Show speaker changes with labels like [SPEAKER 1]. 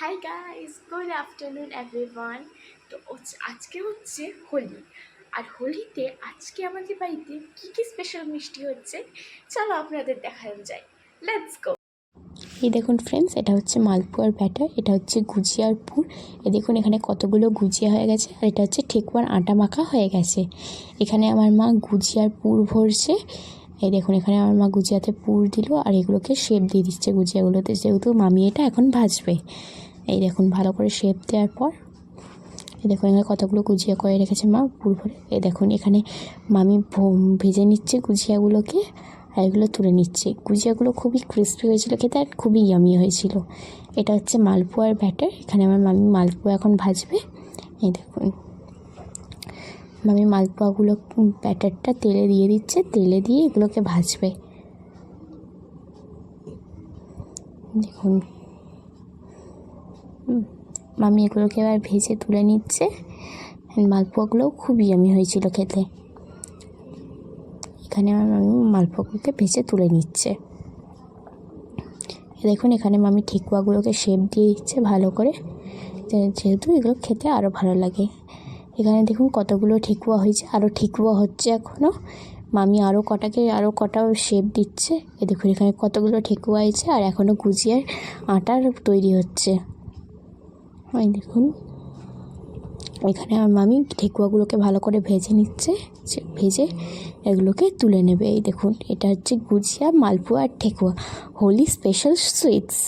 [SPEAKER 1] Hi guys, good afternoon everyone. তো আজকে হচ্ছে হোলি। আর হোলিতে আজকে আমাদের বাড়িতে কী কী স্পেশাল মিষ্টি হচ্ছে চলো আপনাদের দেখানো যায়। Let's go.
[SPEAKER 2] এই দেখুন ফ্রেন্ডস, এটা হচ্ছে মালপোয়ার ব্যাটার, এটা হচ্ছে গুজিয়ার পুর। এই দেখুন এখানে কতগুলো গুজিয়া হয়ে গেছে, আর এটা হচ্ছে ঠেকুয়ার আটা মাখা হয়ে গেছে। এখানে আমার মা গুজিয়ার পুর ভরছে। এই দেখুন এখানে আমার মা গুজিয়াতে পুর দিল, আর এগুলোকে শেপ দিয়ে দিচ্ছে গুজিয়াগুলোতে, যেহেতু মামি এটা এখন ভাজবে। এই দেখুন ভালো করে শেপ দেওয়ার পর এই দেখুন এখানে কতগুলো গুজিয়া করে রেখেছে মা পুর ভরে। এই দেখুন এখানে মামি ভেজে নিচ্ছে গুজিয়াগুলোকে, আর এগুলো তুলে নিচ্ছে। গুজিয়াগুলো খুবই ক্রিস্পি হয়েছিল খেতে, আর খুবই ইয়ামি হয়েছিল। এটা হচ্ছে মালপোয়ার ব্যাটার। এখানে আমার মামি মালপোয়া এখন ভাজবে। এই দেখুন মামি মালপোয়াগুলো ব্যাটারটা তেলে দিয়ে দিচ্ছে, তেলে দিয়ে এগুলোকে ভাজবে। দেখুন মামি এগুলোকে এবার ভেজে তুলে নিচ্ছে। মালপোয়াগুলোও খুব ইয়ামি হয়েছিল খেতে। এখানে আমার মামি মালপোয়াগুলোকে ভেজে তুলে নিচ্ছে। দেখুন এখানে মামি ঠেকুয়াগুলোকে শেপ দিয়ে দিচ্ছে ভালো করে, যেহেতু এগুলো খেতে আরও ভালো লাগে। এখানে দেখুন কতগুলো ঠেকুয়া হয়েছে, আরও ঠেকুয়া হচ্ছে এখনও। মামি আরও কটা শেপ দিচ্ছে। দেখুন এখানে কতগুলো ঠেকুয়া হয়েছে, আর এখনও গুজিয়ার আটার তৈরি হচ্ছে। ওই দেখুন এখানে আমার মামি ঠেকুয়াগুলোকে ভালো করে ভেজে নিচ্ছে, ভেজে এগুলোকে তুলে নেবে। এই দেখুন এটা হচ্ছে গুজিয়া, মালপোয়া আর ঠেকুয়া, হোলি স্পেশাল সুইটস।